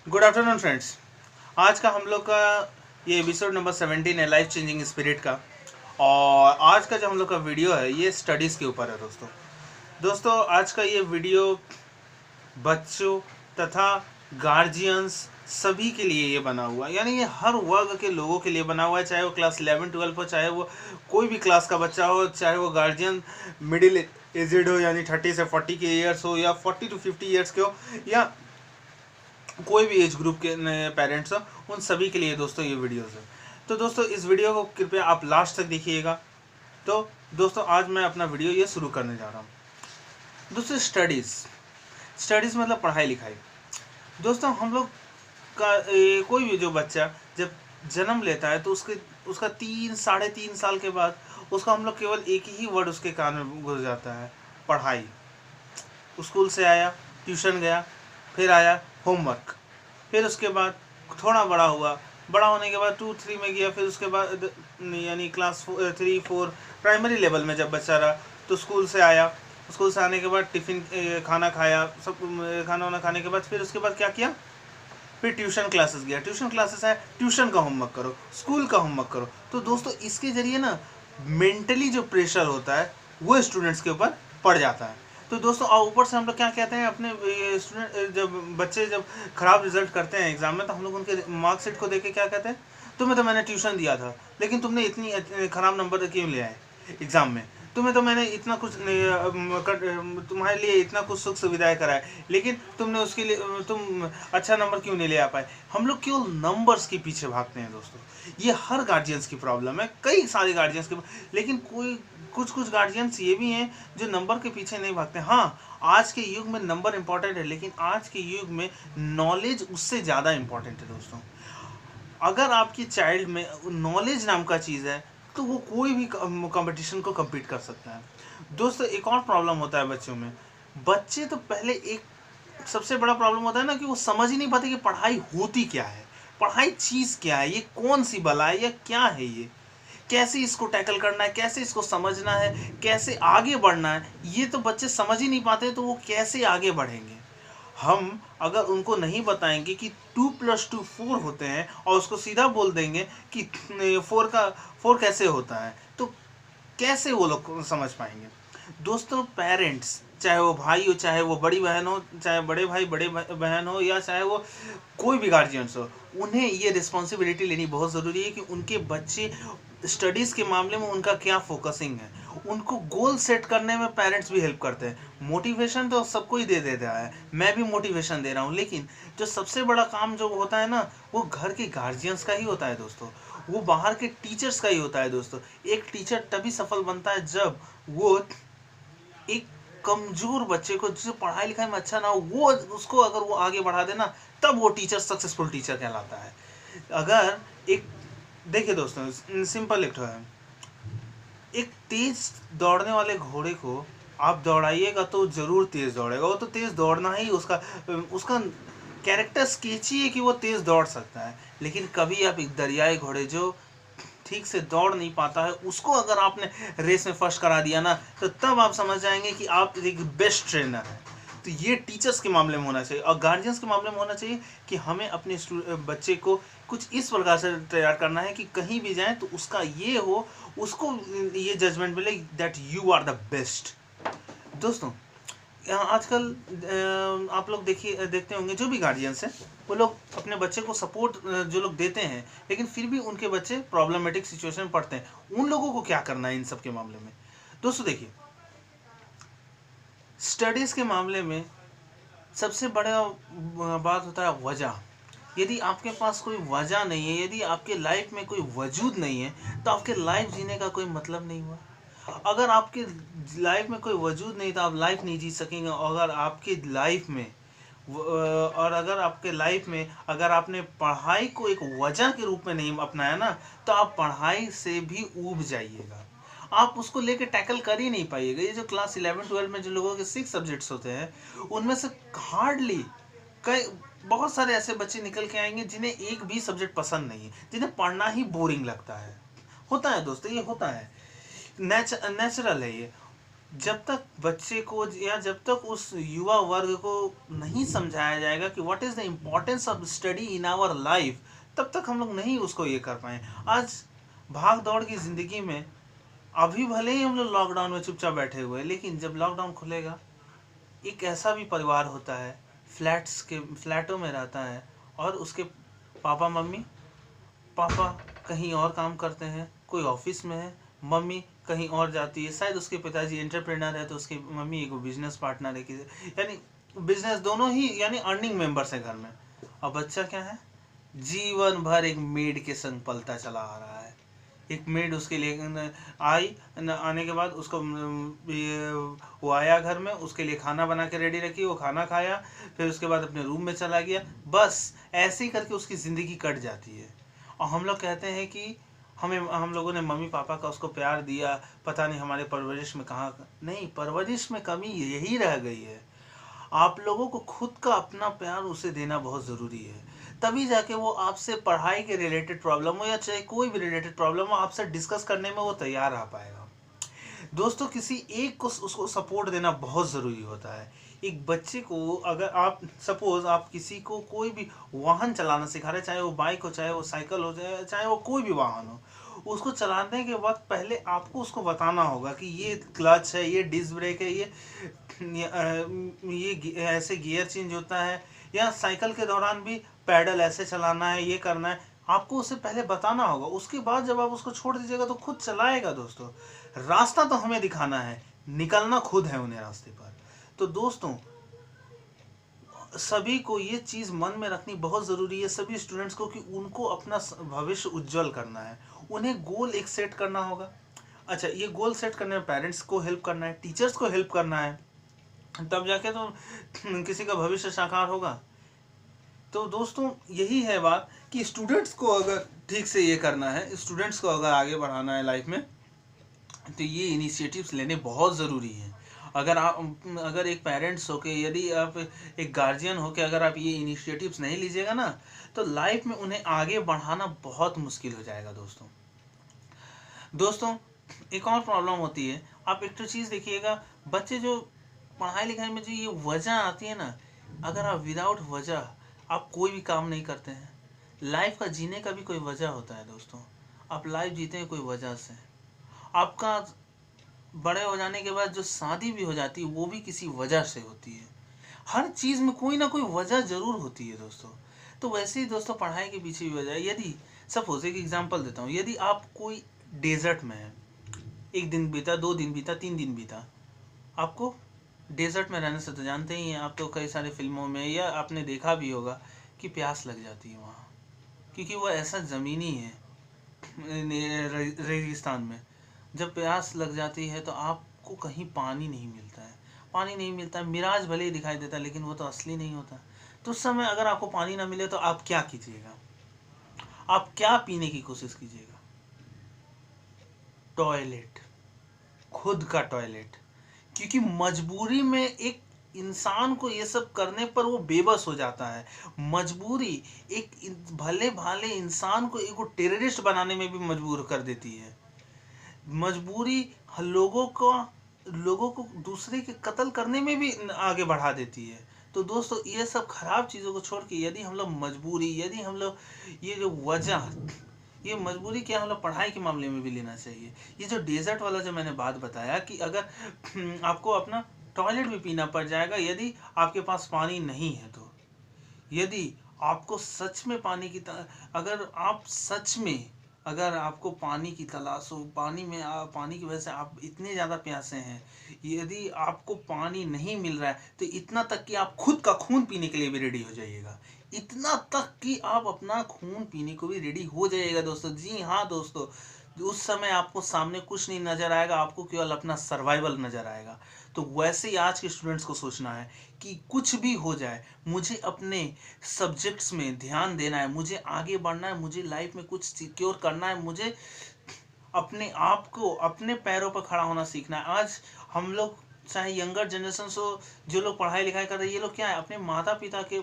Good afternoon friends. आज का हम लोग का ये एपिसोड नंबर 17 है लाइफ चेंजिंग स्पिरिट का। और आज का जो हम लोग का वीडियो है ये स्टडीज़ के ऊपर है दोस्तों। आज का ये वीडियो बच्चों तथा गार्जियंस सभी के लिए ये बना हुआ है, यानी ये हर वर्ग के लोगों के लिए बना हुआ है, चाहे वो क्लास 11-12 हो, चाहे वो कोई भी क्लास का बच्चा हो, चाहे वो गार्जियन मिडिल एजेड हो यानी 30 से 40 के ईयर्स हो, या 40 to 50 ईयर्स के हो, या कोई भी एज ग्रुप के पेरेंट्स हो, उन सभी के लिए दोस्तों ये वीडियोस है। तो दोस्तों इस वीडियो को कृपया आप लास्ट तक देखिएगा। तो दोस्तों आज मैं अपना वीडियो ये शुरू करने जा रहा हूँ। दोस्तों स्टडीज़ मतलब पढ़ाई लिखाई। दोस्तों हम लोग का कोई भी जो बच्चा जब जन्म लेता है तो उसका 3-3.5 साल के बाद उसका हम लोग केवल एक ही वर्ड उसके कान में घुस जाता है, पढ़ाई। स्कूल से आया, ट्यूशन गया, फिर आया होमवर्क, फिर उसके बाद थोड़ा बड़ा हुआ, बड़ा होने के बाद 2-3 में गया, फिर उसके बाद यानी क्लास 3-4 प्राइमरी लेवल में जब बच्चा रहा तो स्कूल से आया, स्कूल से आने के बाद टिफ़िन खाना खाया, सब खाना वाना खाने के बाद फिर उसके बाद क्या किया, फिर ट्यूशन क्लासेस गया, ट्यूशन क्लासेस है, ट्यूशन का होमवर्क करो, स्कूल का होमवर्क करो। तो दोस्तों इसके ज़रिए ना मेंटली जो प्रेशर होता है वो स्टूडेंट्स के ऊपर पड़ जाता है। तो दोस्तों और ऊपर से हम लोग क्या कहते हैं, अपने स्टूडेंट जब बच्चे जब खराब रिजल्ट करते हैं एग्जाम में तो हम लोग उनके मार्कशीट को देख के क्या कहते हैं, तुम्हें तो मैंने ट्यूशन दिया था लेकिन तुमने इतनी खराब नंबर क्यों ले आए एग्ज़ाम में, तुम्हें तो मैंने इतना कुछ तुम्हारे लिए इतना कुछ सुख सुविधाएं कराए लेकिन तुमने उसके लिए तुम अच्छा नंबर क्यों नहीं ले आ पाए। हम लोग केवल नंबर्स के पीछे भागते हैं दोस्तों। ये हर गार्जियंस की प्रॉब्लम है, कई सारे गार्जियंस की, लेकिन कोई कुछ गार्जियंस ये भी हैं जो नंबर के पीछे नहीं भागते। हाँ, आज के युग में नंबर इंपॉर्टेंट है, लेकिन आज के युग में नॉलेज उससे ज़्यादा इंपॉर्टेंट है दोस्तों। अगर आपकी चाइल्ड में नॉलेज नाम का चीज़ है तो वो कोई भी कंपटीशन को compete कर सकता है। दोस्तों एक और प्रॉब्लम होता है बच्चों में, बच्चे तो पहले एक सबसे बड़ा प्रॉब्लम होता है ना कि वो समझ ही नहीं पाते कि पढ़ाई होती क्या है, पढ़ाई चीज़ क्या है, ये कौन सी बला है या क्या है, ये कैसे इसको टैकल करना है, कैसे इसको समझना है, कैसे आगे बढ़ना है, ये तो बच्चे समझ ही नहीं पाते, तो वो कैसे आगे बढ़ेंगे। हम अगर उनको नहीं बताएंगे कि 2+2 4 होते हैं और उसको सीधा बोल देंगे कि 4 कैसे होता है, तो कैसे वो लोग समझ पाएंगे। दोस्तों पेरेंट्स, चाहे वो भाई हो, चाहे वो बड़ी बहन हो, चाहे बड़े भाई बड़े बहन हो, या चाहे वो कोई भी गार्जियंस हो, उन्हें ये रिस्पॉन्सिबिलिटी लेनी बहुत ज़रूरी है कि उनके बच्चे स्टडीज़ के मामले में उनका क्या फोकसिंग है। उनको गोल सेट करने में पेरेंट्स भी हेल्प करते हैं। मोटिवेशन तो सबको ही दे देता है, मैं भी मोटिवेशन दे रहा हूँ, लेकिन जो सबसे बड़ा काम जो होता है ना वो घर के गार्जियंस का ही होता है दोस्तों, वो बाहर के टीचर्स का ही होता है दोस्तों। एक टीचर तभी सफल बनता है जब वो एक कमजोर बच्चे को, जो पढ़ाई लिखाई में अच्छा ना हो, वो उसको अगर वो आगे बढ़ा देना, तब वो टीचर सक्सेसफुल टीचर कहलाता है। अगर एक देखिए दोस्तों सिंपल एक है, एक तेज दौड़ने वाले घोड़े को आप दौड़ाइएगा तो जरूर तेज दौड़ेगा, वो तो तेज दौड़ना ही उसका उसका कैरेक्टर स्केच ही है कि वो तेज दौड़ सकता है। लेकिन कभी आप एक दरियाई घोड़े जो ठीक से दौड़ नहीं पाता है उसको अगर आपने रेस में फर्स्ट करा दिया ना, तो तब आप समझ जाएंगे कि आप एक बेस्ट ट्रेनर हैं। तो ये टीचर्स के मामले में होना चाहिए और गार्जियंस के मामले में होना चाहिए कि हमें अपने बच्चे को कुछ इस प्रकार से तैयार करना है कि कहीं भी जाए तो उसका ये हो, उसको ये जजमेंट मिले that you are the best. दोस्तों आजकल आप लोग देखते होंगे जो भी गार्जियंस हैं वो लोग अपने बच्चे को सपोर्ट जो लोग देते हैं, लेकिन फिर भी उनके बच्चे प्रॉब्लमेटिक सिचुएशन में पड़ते हैं। उन लोगों को क्या करना है इन सब के मामले में। दोस्तों देखिए, स्टडीज़ के मामले में सबसे बड़ा बात होता है वजह। यदि आपके पास कोई वजह नहीं है, यदि आपके लाइफ में कोई वजूद नहीं है, तो आपके लाइफ जीने का कोई मतलब नहीं हुआ। अगर आपके लाइफ में कोई वजूद नहीं तो आप लाइफ नहीं जी सकेंगे। अगर आपकी लाइफ में और अगर आपके लाइफ में अगर आपने पढ़ाई को एक वजह के रूप में नहीं अपनाया ना, तो आप पढ़ाई से भी ऊब जाइएगा, आप उसको लेके टैकल कर ही नहीं पाइएगा। ये जो क्लास 11-12 में जो लोगों के 6 सब्जेक्ट्स होते हैं उनमें से हार्डली कई बहुत सारे ऐसे बच्चे निकल के आएंगे जिन्हें एक भी सब्जेक्ट पसंद नहीं है, जिन्हें पढ़ना ही बोरिंग लगता है। होता है दोस्तों, ये होता है, नेचुरल है ये। जब तक बच्चे को या जब तक उस युवा वर्ग को नहीं समझाया जाएगा कि what is the importance of study in our life, तब तक हम लोग नहीं उसको ये कर पाए। आज भाग दौड़ की ज़िंदगी में अभी भले ही हम लोग लॉकडाउन में चुपचाप बैठे हुए हैं, लेकिन जब लॉकडाउन खुलेगा, एक ऐसा भी परिवार होता है फ्लैटों में रहता है, और उसके पापा कहीं और काम करते हैं, कोई ऑफिस में है, मम्मी कहीं और जाती है, शायद उसके पिताजी एंटरप्रेनर है तो उसकी मम्मी एक बिजनेस पार्टनर है, यानी बिजनेस दोनों ही यानी अर्निंग मेंबर्स है घर में। और बच्चा क्या है, जीवन भर एक मेड के संग पलता चला आ रहा है। एक मेड उसके लिए आने के बाद उसको वो आया घर में, उसके लिए खाना बना के रेडी रखी, वो खाना खाया, फिर उसके बाद अपने रूम में चला गया, बस ऐसे ही करके उसकी ज़िंदगी कट जाती है। और हम लोग कहते हैं कि हम लोगों ने मम्मी पापा का उसको प्यार दिया, पता नहीं हमारे परवरिश में कहाँ, नहीं, परवरिश में कमी यही रह गई है। आप लोगों को खुद का अपना प्यार उसे देना बहुत ज़रूरी है, तभी जाके वो आपसे पढ़ाई के रिलेटेड प्रॉब्लम हो या चाहे कोई भी रिलेटेड प्रॉब्लम हो, आपसे डिस्कस करने में वो तैयार आ पाएगा। दोस्तों, किसी एक को उसको सपोर्ट देना बहुत ज़रूरी होता है। एक बच्चे को अगर आप सपोज आप किसी को कोई भी वाहन चलाना सिखा रहे, चाहे वो बाइक हो, चाहे वो साइकिल हो, चाहे वो कोई भी वाहन हो, उसको चलाने के वक्त पहले आपको उसको बताना होगा कि ये क्लच है, ये डिस्क ब्रेक है, ये ऐसे गियर चेंज होता है, या साइकिल के दौरान भी पैडल ऐसे चलाना है, ये करना है। आपको उसे पहले बताना होगा, उसके बाद जब आप उसको छोड़ दीजिएगा तो खुद चलाएगा। दोस्तों, रास्ता तो हमें दिखाना है, निकलना खुद है उन्हें रास्ते पर। तो दोस्तों, सभी को ये चीज़ मन में रखनी बहुत ज़रूरी है, सभी स्टूडेंट्स को, कि उनको अपना भविष्य उज्जवल करना है। उन्हें गोल एक सेट करना होगा। अच्छा, ये गोल सेट करने में पेरेंट्स को हेल्प करना है, टीचर्स को हेल्प करना है, तब जाके तो किसी का भविष्य साकार होगा। तो दोस्तों, यही है बात कि स्टूडेंट्स को अगर ठीक से ये करना है, स्टूडेंट्स को अगर आगे बढ़ाना है लाइफ में, तो ये इनिशिएटिव्स लेने बहुत ज़रूरी हैं। अगर एक पेरेंट्स हो के, यदि आप एक गार्जियन हो के अगर आप ये इनिशिएटिव्स नहीं लीजिएगा ना, तो लाइफ में उन्हें आगे बढ़ाना बहुत मुश्किल हो जाएगा। दोस्तों, एक और प्रॉब्लम होती है, आप एक तो चीज़ देखिएगा, बच्चे जो पढ़ाई लिखाई में जो ये वजह आती है ना, अगर आप विदाउट वजह आप कोई भी काम नहीं करते हैं। लाइफ का जीने का भी कोई वजह होता है दोस्तों। आप लाइफ जीते हैं कोई वजह से। आपका बड़े हो जाने के बाद जो शादी भी हो जाती है, वो भी किसी वजह से होती है। हर चीज़ में कोई ना कोई वजह ज़रूर होती है दोस्तों। तो वैसे ही दोस्तों, पढ़ाई के पीछे भी वजह है। यदि सपोज एक एग्जांपल देता हूँ, यदि आप कोई डेजर्ट में है, एक दिन बीता, 2 दिन बीता, 3 दिन बीता, आपको डेजर्ट में रहने से तो जानते ही हैं आप, तो कई सारे फिल्मों में या आपने देखा भी होगा कि प्यास लग जाती है वहाँ, क्योंकि वो ऐसा ज़मीनी है रेगिस्तान में। जब प्यास लग जाती है तो आपको कहीं पानी नहीं मिलता है, मिराज भले ही दिखाई देता है, लेकिन वो तो असली नहीं होता। तो उस समय अगर आपको पानी ना मिले तो आप क्या कीजिएगा, आप क्या पीने की कोशिश कीजिएगा? टॉयलेट, खुद का टॉयलेट। क्योंकि मजबूरी में एक इंसान को ये सब करने पर वो बेबस हो जाता है। मजबूरी एक भले भाले इंसान को एक टेररिस्ट बनाने में भी मजबूर कर देती है। मजबूरी लोगों को दूसरे के कत्ल करने में भी आगे बढ़ा देती है। तो दोस्तों, ये सब खराब चीज़ों को छोड़ के यदि हम लोग यदि हम लोग ये जो वजह, ये मजबूरी क्या हम लोग पढ़ाई के मामले में भी लेना चाहिए। ये जो डेजर्ट वाला जो मैंने बात बताया कि अगर आपको अपना टॉयलेट भी पीना पड़ जाएगा यदि आपके पास पानी नहीं है, तो यदि आपको सच में अगर आपको पानी की तलाश हो, पानी की वजह से आप इतने ज़्यादा प्यासे हैं, यदि आपको पानी नहीं मिल रहा है, तो इतना तक कि आप खुद का खून पीने के लिए भी रेडी हो जाइएगा। इतना तक कि आप अपना खून पीने को भी रेडी हो जाइएगा दोस्तों। जी हाँ दोस्तों, उस समय आपको सामने कुछ नहीं नज़र आएगा, आपको केवल अपना सर्वाइवल नज़र आएगा। तो वैसे ही आज के स्टूडेंट्स को सोचना है कि कुछ भी हो जाए, मुझे अपने सब्जेक्ट्स में ध्यान देना है, मुझे आगे बढ़ना है, मुझे लाइफ में कुछ सिक्योर करना है, मुझे अपने आप को अपने पैरों पर खड़ा होना सीखना है। आज हम लोग, चाहे यंगर जनरेशन हो, जो लोग पढ़ाई लिखाई कर रहे हैं, ये लोग क्या है, अपने माता पिता के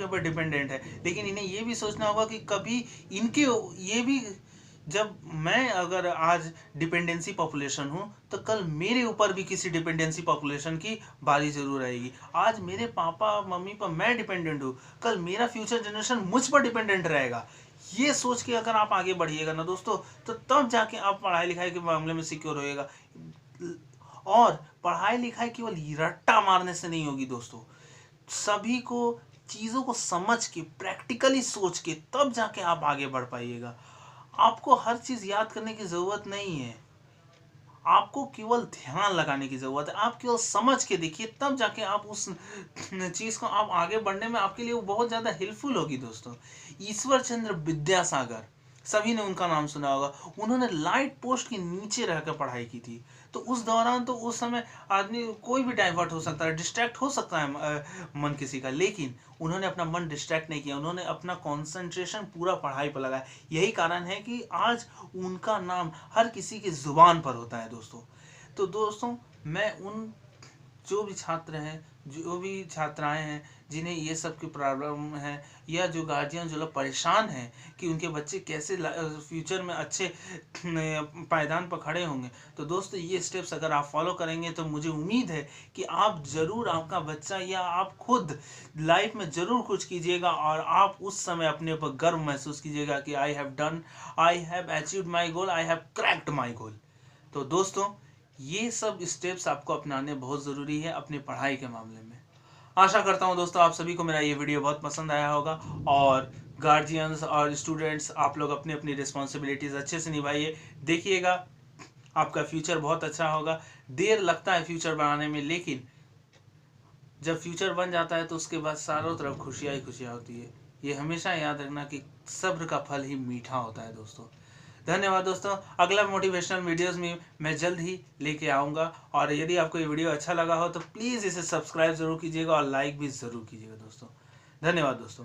ऊपर डिपेंडेंट है। लेकिन इन्हें ये भी सोचना होगा कि कभी इनके ये भी जब मैं अगर आज डिपेंडेंसी पॉपुलेशन हूँ तो कल मेरे ऊपर भी किसी डिपेंडेंसी पॉपुलेशन की बारी जरूर आएगी। आज मेरे पापा मम्मी पर मैं डिपेंडेंट हूँ, कल मेरा फ्यूचर जनरेशन मुझ पर डिपेंडेंट रहेगा। ये सोच के अगर आप आगे बढ़िएगा ना दोस्तों, तो तब जाके आप पढ़ाई लिखाई के मामले में सिक्योर होएगा। और पढ़ाई लिखाई केवल रट्टा मारने से नहीं होगी दोस्तों, सभी को चीज़ों को समझ के प्रैक्टिकली सोच के तब जाके आप आगे बढ़ पाइएगा। आपको हर चीज़ याद करने की ज़रूरत नहीं है, आपको केवल ध्यान लगाने की ज़रूरत है। आप केवल समझ के देखिए, तब जाके आप उस चीज़ को आप आगे बढ़ने में आपके लिए वो बहुत ज़्यादा हेल्पफुल होगी दोस्तों। ईश्वर चंद्र विद्यासागर, सभी ने उनका नाम सुना होगा। उन्होंने लाइट पोस्ट के नीचे रहकर पढ़ाई की थी। तो उस दौरान तो उस समय आदमी कोई भी डाइवर्ट हो सकता है, डिस्ट्रैक्ट हो सकता है मन किसी का, लेकिन उन्होंने अपना मन डिस्ट्रैक्ट नहीं किया, उन्होंने अपना कंसंट्रेशन पूरा पढ़ाई पर लगाया। यही कारण है कि आज उनका नाम हर किसी की जुबान पर होता है दोस्तों। तो दोस्तों, मैं उन जो भी छात्र हैं, जो भी छात्राएं हैं जिन्हें ये सब की प्रॉब्लम है, या जो गार्जियन जो लोग परेशान हैं कि उनके बच्चे कैसे फ्यूचर में अच्छे पायदान पर खड़े होंगे, तो दोस्तों ये स्टेप्स अगर आप फॉलो करेंगे तो मुझे उम्मीद है कि आप ज़रूर, आपका बच्चा या आप खुद लाइफ में ज़रूर कुछ कीजिएगा, और आप उस समय अपने ऊपर गर्व महसूस कीजिएगा कि I have achieved my goal, I have cracked my goal. तो दोस्तों, ये सब स्टेप्स आपको अपनाने बहुत ज़रूरी है अपनी पढ़ाई के मामले में। आशा करता हूँ दोस्तों आप सभी को मेरा ये वीडियो बहुत पसंद आया होगा, और गार्जियंस और स्टूडेंट्स, आप लोग अपनी अपनी रिस्पॉन्सिबिलिटीज़ अच्छे से निभाइए। देखिएगा आपका फ्यूचर बहुत अच्छा होगा। देर लगता है फ्यूचर बनाने में, लेकिन जब फ्यूचर बन जाता है तो उसके बाद चारों तरफ खुशियाँ ही खुशियाँ होती है। ये हमेशा याद रखना कि सब्र का फल ही मीठा होता है दोस्तों। धन्यवाद दोस्तों। अगला मोटिवेशनल वीडियोस में मैं जल्द ही लेके आऊँगा, और यदि आपको ये वीडियो अच्छा लगा हो तो प्लीज़ इसे सब्सक्राइब ज़रूर कीजिएगा और लाइक भी ज़रूर कीजिएगा दोस्तों। धन्यवाद दोस्तों।